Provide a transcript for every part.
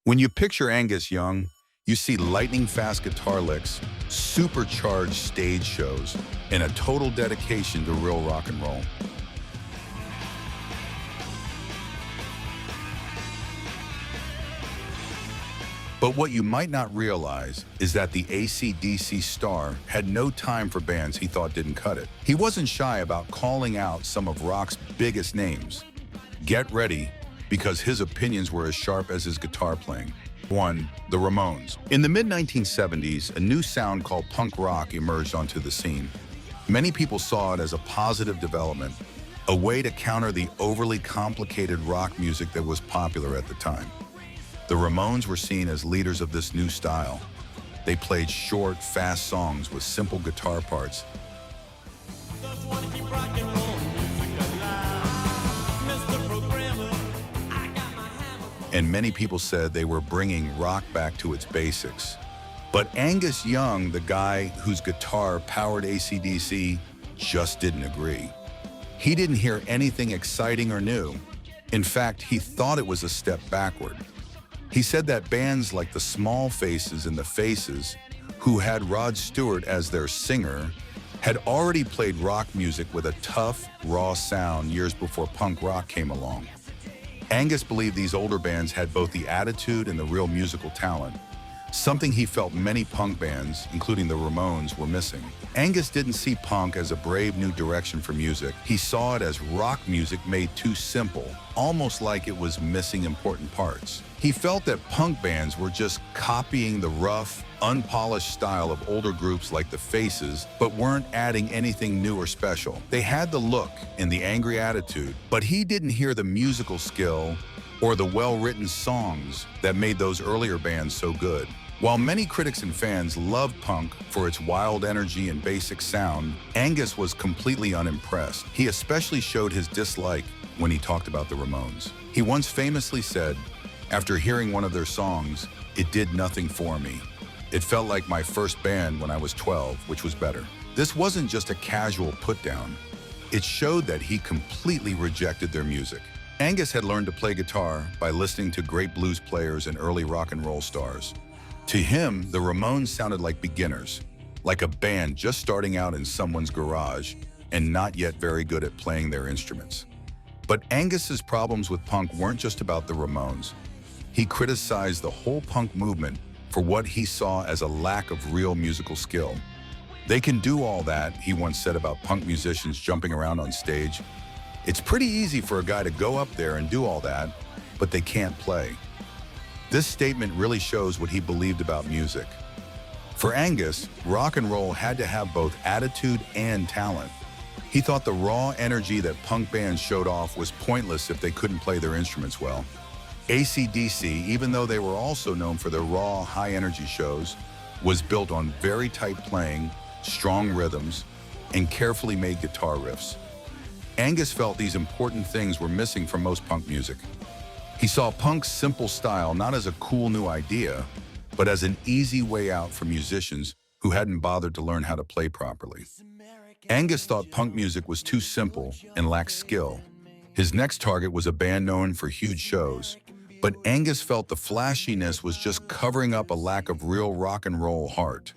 When you picture Angus Young, you see lightning-fast guitar licks, supercharged stage shows, and a total dedication to real rock and roll. But what you might not realize is that the ACDC star had no time for bands he thought didn't cut it. He wasn't shy about calling out some of rock's biggest names. Get ready, because his opinions were as sharp as his guitar playing. 1. The Ramones. In the mid-1970s, a new sound called punk rock emerged onto the scene. Many people saw it as a positive development, a way to counter the overly complicated rock music that was popular at the time. The Ramones were seen as leaders of this new style. They played short, fast songs with simple guitar parts. And many people said they were bringing rock back to its basics. But Angus Young, the guy whose guitar powered ACDC, just didn't agree. He didn't hear anything exciting or new. In fact, he thought it was a step backward. He said that bands like the Small Faces and the Faces, who had Rod Stewart as their singer, had already played rock music with a tough, raw sound years before punk rock came along. Angus believed these older bands had both the attitude and the real musical talent, something he felt many punk bands, including the Ramones, were missing. Angus didn't see punk as a brave new direction for music. He saw it as rock music made too simple, almost like it was missing important parts. He felt that punk bands were just copying the rough, unpolished style of older groups like the Faces, but weren't adding anything new or special. They had the look and the angry attitude, but he didn't hear the musical skill or the well-written songs that made those earlier bands so good. While many critics and fans loved punk for its wild energy and basic sound, Angus was completely unimpressed. He especially showed his dislike when he talked about the Ramones. He once famously said, after hearing one of their songs, "It did nothing for me. It felt like my first band when I was 12, which was better." This wasn't just a casual put-down. It showed that he completely rejected their music. Angus had learned to play guitar by listening to great blues players and early rock and roll stars. To him, the Ramones sounded like beginners, like a band just starting out in someone's garage and not yet very good at playing their instruments. But Angus's problems with punk weren't just about the Ramones. He criticized the whole punk movement for what he saw as a lack of real musical skill. "They can do all that," he once said about punk musicians jumping around on stage. "It's pretty easy for a guy to go up there and do all that, but they can't play." This statement really shows what he believed about music. For Angus, rock and roll had to have both attitude and talent. He thought the raw energy that punk bands showed off was pointless if they couldn't play their instruments well. ACDC, even though they were also known for their raw, high-energy shows, was built on very tight playing, strong rhythms, and carefully made guitar riffs. Angus felt these important things were missing from most punk music. He saw punk's simple style not as a cool new idea, but as an easy way out for musicians who hadn't bothered to learn how to play properly. Angus thought punk music was too simple and lacked skill. His next target was a band known for huge shows, but Angus felt the flashiness was just covering up a lack of real rock and roll heart.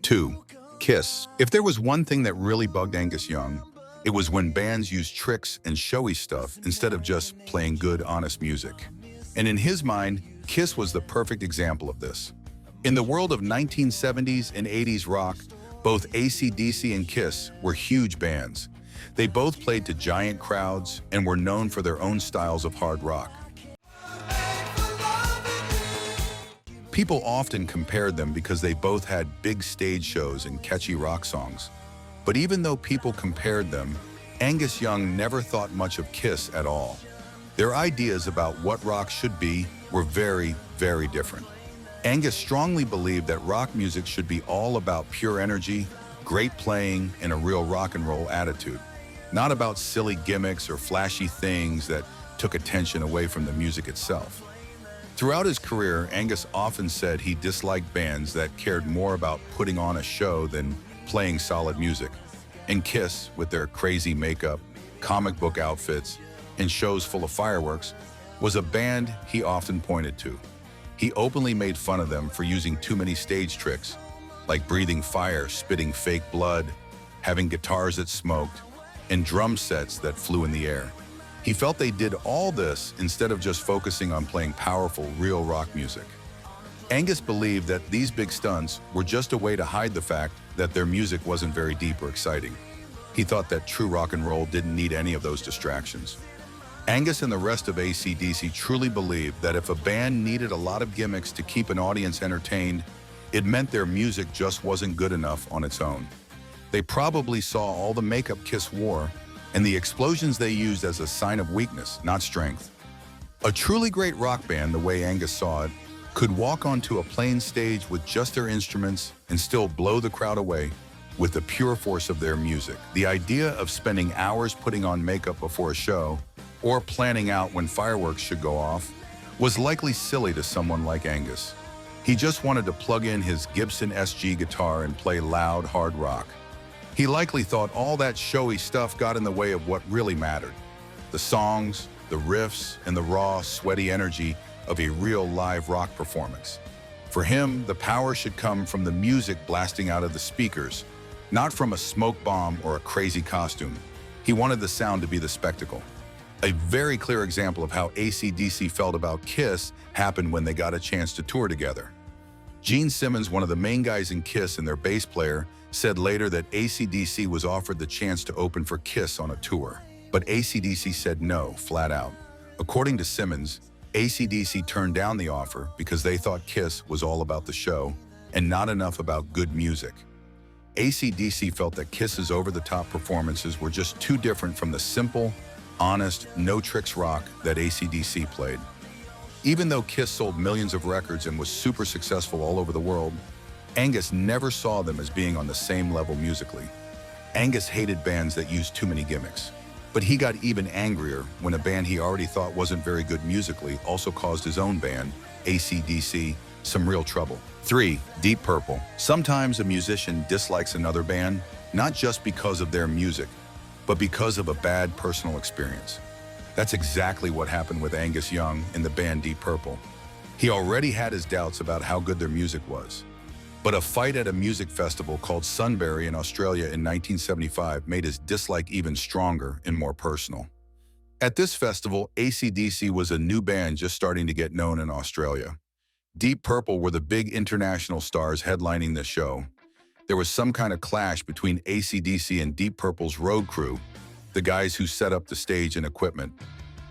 2. Kiss. If there was one thing that really bugged Angus Young, it was when bands used tricks and showy stuff instead of just playing good, honest music. And in his mind, Kiss was the perfect example of this. In the world of 1970s and 80s rock, both ACDC and Kiss were huge bands. They both played to giant crowds and were known for their own styles of hard rock. People often compared them because they both had big stage shows and catchy rock songs. But even though people compared them, Angus Young never thought much of Kiss at all. Their ideas about what rock should be were very, very different. Angus strongly believed that rock music should be all about pure energy, great playing, and a real rock and roll attitude, not about silly gimmicks or flashy things that took attention away from the music itself. Throughout his career, Angus often said he disliked bands that cared more about putting on a show than playing solid music. And Kiss, with their crazy makeup, comic book outfits, and shows full of fireworks, was a band he often pointed to. He openly made fun of them for using too many stage tricks, like breathing fire, spitting fake blood, having guitars that smoked, and drum sets that flew in the air. He felt they did all this instead of just focusing on playing powerful, real rock music. Angus believed that these big stunts were just a way to hide the fact that their music wasn't very deep or exciting. He thought that true rock and roll didn't need any of those distractions. Angus and the rest of AC/DC truly believed that if a band needed a lot of gimmicks to keep an audience entertained, it meant their music just wasn't good enough on its own. They probably saw all the makeup Kiss wore and the explosions they used as a sign of weakness, not strength. A truly great rock band, the way Angus saw it, could walk onto a plain stage with just their instruments and still blow the crowd away with the pure force of their music. The idea of spending hours putting on makeup before a show or planning out when fireworks should go off was likely silly to someone like Angus. He just wanted to plug in his Gibson SG guitar and play loud, hard rock. He likely thought all that showy stuff got in the way of what really mattered: the songs, the riffs, and the raw, sweaty energy of a real live rock performance. For him, the power should come from the music blasting out of the speakers, not from a smoke bomb or a crazy costume. He wanted the sound to be the spectacle. A very clear example of how AC/DC felt about Kiss happened when they got a chance to tour together. Gene Simmons, one of the main guys in Kiss and their bass player, said later that AC/DC was offered the chance to open for Kiss on a tour, but AC/DC said no, flat out. According to Simmons, AC/DC turned down the offer because they thought Kiss was all about the show and not enough about good music. AC/DC felt that Kiss's over-the-top performances were just too different from the simple, honest, no-tricks rock that AC/DC played. Even though Kiss sold millions of records and was super successful all over the world, Angus never saw them as being on the same level musically. Angus hated bands that used too many gimmicks. But he got even angrier when a band he already thought wasn't very good musically also caused his own band, AC/DC, some real trouble. 3. Deep Purple. Sometimes a musician dislikes another band, not just because of their music, but because of a bad personal experience. That's exactly what happened with Angus Young in the band Deep Purple. He already had his doubts about how good their music was. But a fight at a music festival called Sunbury in Australia in 1975 made his dislike even stronger and more personal. At this festival, AC/DC was a new band just starting to get known in Australia. Deep Purple were the big international stars headlining the show. There was some kind of clash between AC/DC and Deep Purple's road crew, the guys who set up the stage and equipment.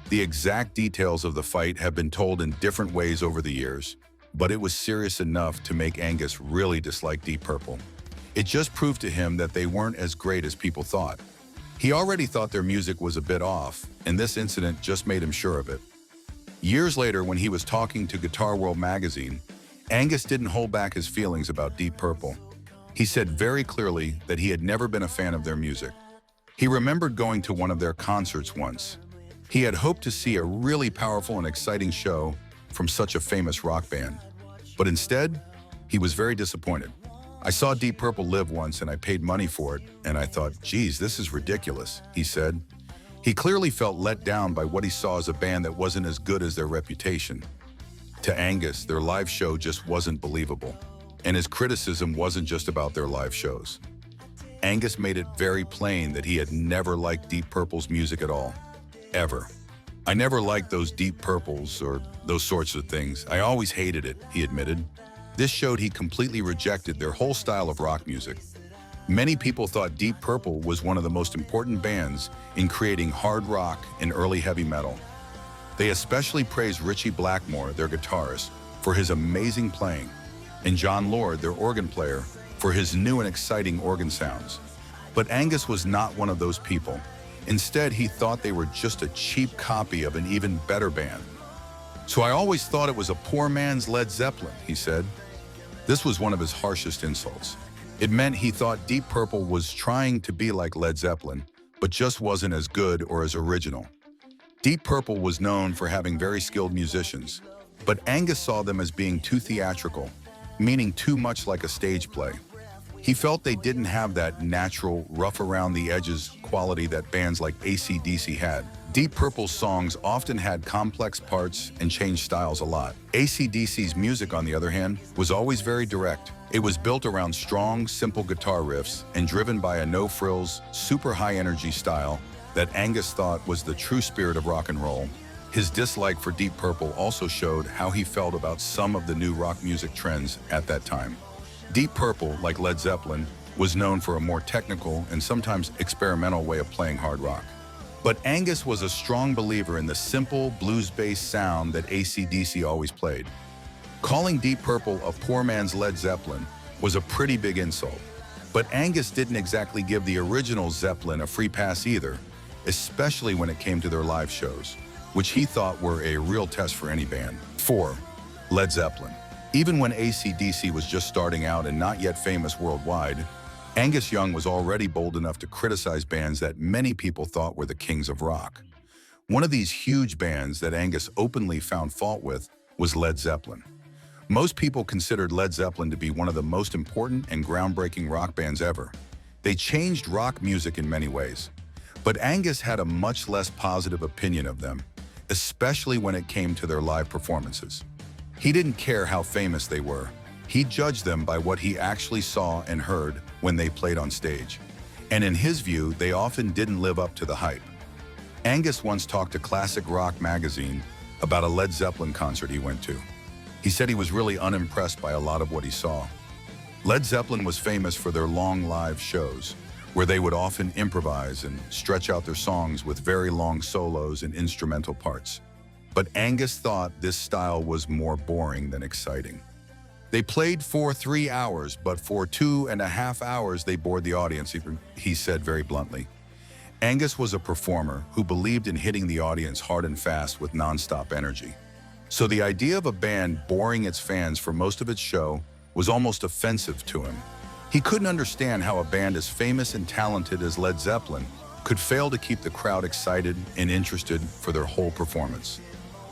The exact details of the fight have been told in different ways over the years, but it was serious enough to make Angus really dislike Deep Purple. It just proved to him that they weren't as great as people thought. He already thought their music was a bit off, and this incident just made him sure of it. Years later, when he was talking to Guitar World magazine, Angus didn't hold back his feelings about Deep Purple. He said very clearly that he had never been a fan of their music. He remembered going to one of their concerts once. He had hoped to see a really powerful and exciting show from such a famous rock band. But instead, he was very disappointed. "I saw Deep Purple live once and I paid money for it, and I thought, geez, this is ridiculous," he said. He clearly felt let down by what he saw as a band that wasn't as good as their reputation. To Angus, their live show just wasn't believable, and his criticism wasn't just about their live shows. Angus made it very plain that he had never liked Deep Purple's music at all, ever. "I never liked those Deep Purples or those sorts of things. I always hated it," he admitted. This showed he completely rejected their whole style of rock music. Many people thought Deep Purple was one of the most important bands in creating hard rock and early heavy metal. They especially praised Ritchie Blackmore, their guitarist, for his amazing playing, and John Lord, their organ player, for his new and exciting organ sounds. But Angus was not one of those people. Instead, he thought they were just a cheap copy of an even better band. "So I always thought it was a poor man's Led Zeppelin," he said. This was one of his harshest insults. It meant he thought Deep Purple was trying to be like Led Zeppelin, but just wasn't as good or as original. Deep Purple was known for having very skilled musicians, but Angus saw them as being too theatrical, meaning too much like a stage play. He felt they didn't have that natural, rough-around-the-edges quality that bands like AC/DC had. Deep Purple's songs often had complex parts and changed styles a lot. AC/DC's music, on the other hand, was always very direct. It was built around strong, simple guitar riffs and driven by a no-frills, super high-energy style that Angus thought was the true spirit of rock and roll. His dislike for Deep Purple also showed how he felt about some of the new rock music trends at that time. Deep Purple, like Led Zeppelin, was known for a more technical and sometimes experimental way of playing hard rock. But Angus was a strong believer in the simple, blues-based sound that AC/DC always played. Calling Deep Purple a poor man's Led Zeppelin was a pretty big insult. But Angus didn't exactly give the original Zeppelin a free pass either, especially when it came to their live shows, which he thought were a real test for any band. 4. Led Zeppelin. Even when AC/DC was just starting out and not yet famous worldwide, Angus Young was already bold enough to criticize bands that many people thought were the kings of rock. One of these huge bands that Angus openly found fault with was Led Zeppelin. Most people considered Led Zeppelin to be one of the most important and groundbreaking rock bands ever. They changed rock music in many ways. But Angus had a much less positive opinion of them, especially when it came to their live performances. He didn't care how famous they were. He judged them by what he actually saw and heard when they played on stage. And in his view, they often didn't live up to the hype. Angus once talked to Classic Rock magazine about a Led Zeppelin concert he went to. He said he was really unimpressed by a lot of what he saw. Led Zeppelin was famous for their long live shows, where they would often improvise and stretch out their songs with very long solos and instrumental parts. But Angus thought this style was more boring than exciting. They played for 3 hours, but for 2.5 hours they bored the audience, he said very bluntly. Angus was a performer who believed in hitting the audience hard and fast with non-stop energy. So the idea of a band boring its fans for most of its show was almost offensive to him. He couldn't understand how a band as famous and talented as Led Zeppelin could fail to keep the crowd excited and interested for their whole performance.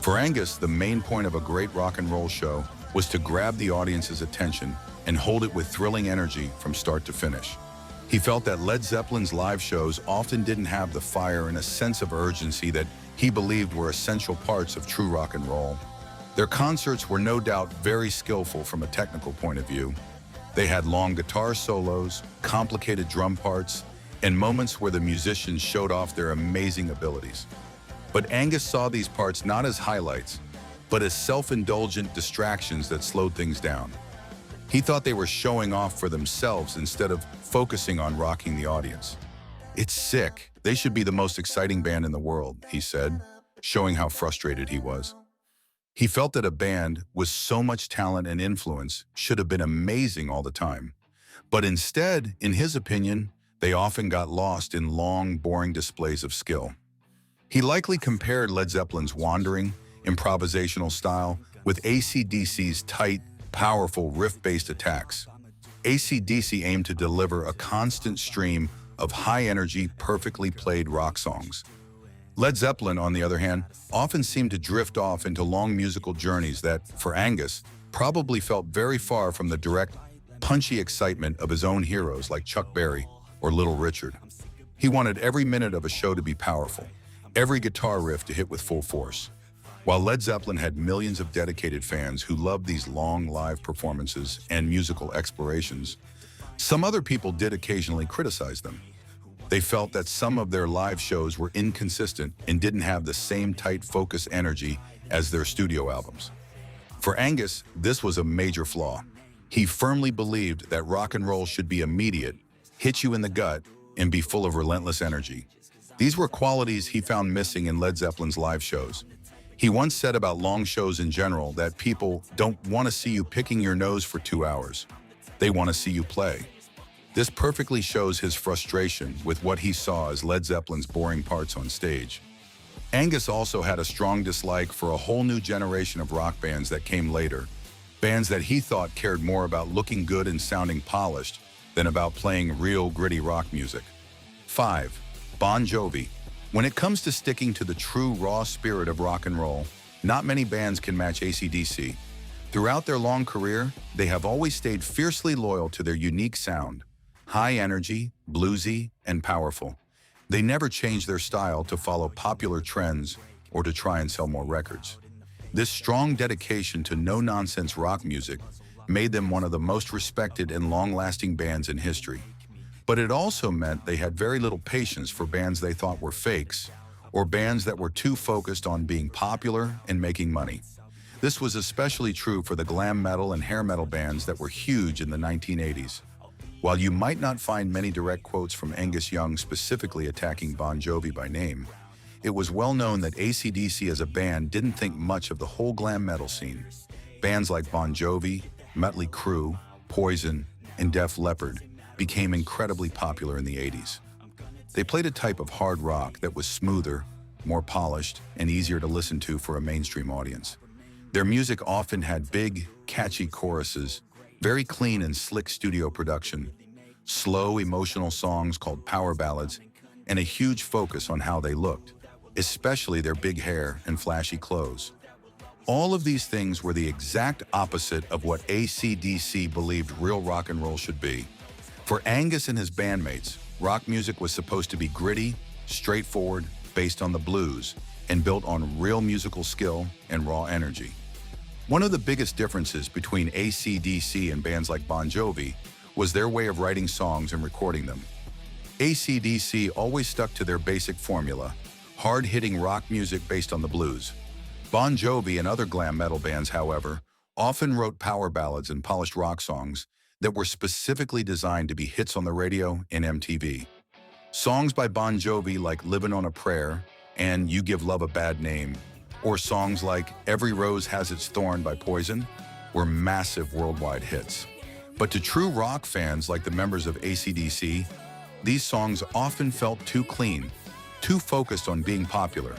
For Angus, the main point of a great rock and roll show was to grab the audience's attention and hold it with thrilling energy from start to finish. He felt that Led Zeppelin's live shows often didn't have the fire and a sense of urgency that he believed were essential parts of true rock and roll. Their concerts were no doubt very skillful from a technical point of view. They had long guitar solos, complicated drum parts, and moments where the musicians showed off their amazing abilities. But Angus saw these parts not as highlights, but as self-indulgent distractions that slowed things down. He thought they were showing off for themselves instead of focusing on rocking the audience. "It's sick. They should be the most exciting band in the world," he said, showing how frustrated he was. He felt that a band with so much talent and influence should have been amazing all the time. But instead, in his opinion, they often got lost in long, boring displays of skill. He likely compared Led Zeppelin's wandering, improvisational style with AC/DC's tight, powerful riff-based attacks. AC/DC aimed to deliver a constant stream of high-energy, perfectly played rock songs. Led Zeppelin, on the other hand, often seemed to drift off into long musical journeys that, for Angus, probably felt very far from the direct, punchy excitement of his own heroes like Chuck Berry or Little Richard. He wanted every minute of a show to be powerful, every guitar riff to hit with full force. While Led Zeppelin had millions of dedicated fans who loved these long live performances and musical explorations, some other people did occasionally criticize them. They felt that some of their live shows were inconsistent and didn't have the same tight focus energy as their studio albums. For Angus, this was a major flaw. He firmly believed that rock and roll should be immediate, hit you in the gut, and be full of relentless energy. These were qualities he found missing in Led Zeppelin's live shows. He once said about long shows in general that people don't want to see you picking your nose for 2 hours. They want to see you play. This perfectly shows his frustration with what he saw as Led Zeppelin's boring parts on stage. Angus also had a strong dislike for a whole new generation of rock bands that came later, bands that he thought cared more about looking good and sounding polished than about playing real gritty rock music. 5. Bon Jovi. When it comes to sticking to the true raw spirit of rock and roll, not many bands can match AC/DC. Throughout their long career, they have always stayed fiercely loyal to their unique sound, high energy, bluesy, and powerful. They never changed their style to follow popular trends or to try and sell more records. This strong dedication to no-nonsense rock music made them one of the most respected and long-lasting bands in history. But it also meant they had very little patience for bands they thought were fakes, or bands that were too focused on being popular and making money. This was especially true for the glam metal and hair metal bands that were huge in the 1980s. While you might not find many direct quotes from Angus Young specifically attacking Bon Jovi by name, it was well known that ACDC as a band didn't think much of the whole glam metal scene. Bands like Bon Jovi, Mötley Crüe, Poison, and Def Leppard became incredibly popular in the 80s. They played a type of hard rock that was smoother, more polished, and easier to listen to for a mainstream audience. Their music often had big, catchy choruses, very clean and slick studio production, slow, emotional songs called power ballads, and a huge focus on how they looked, especially their big hair and flashy clothes. All of these things were the exact opposite of what AC/DC believed real rock and roll should be. For Angus and his bandmates, rock music was supposed to be gritty, straightforward, based on the blues, and built on real musical skill and raw energy. One of the biggest differences between AC/DC and bands like Bon Jovi was their way of writing songs and recording them. AC/DC always stuck to their basic formula, hard-hitting rock music based on the blues. Bon Jovi and other glam metal bands, however, often wrote power ballads and polished rock songs that were specifically designed to be hits on the radio and MTV. Songs by Bon Jovi like Livin' on a Prayer and You Give Love a Bad Name, or songs like Every Rose Has Its Thorn by Poison, were massive worldwide hits. But to true rock fans like the members of AC/DC, these songs often felt too clean, too focused on being popular,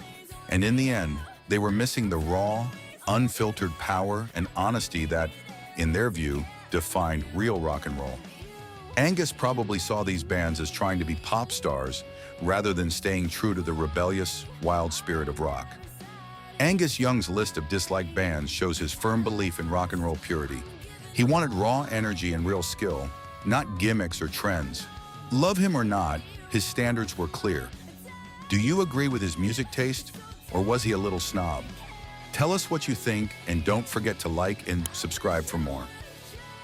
and in the end, they were missing the raw, unfiltered power and honesty that, in their view, defined real rock and roll. Angus probably saw these bands as trying to be pop stars rather than staying true to the rebellious, wild spirit of rock. Angus Young's list of disliked bands shows his firm belief in rock and roll purity. He wanted raw energy and real skill, not gimmicks or trends. Love him or not, his standards were clear. Do you agree with his music taste, or was he a little snob? Tell us what you think, and don't forget to like and subscribe for more.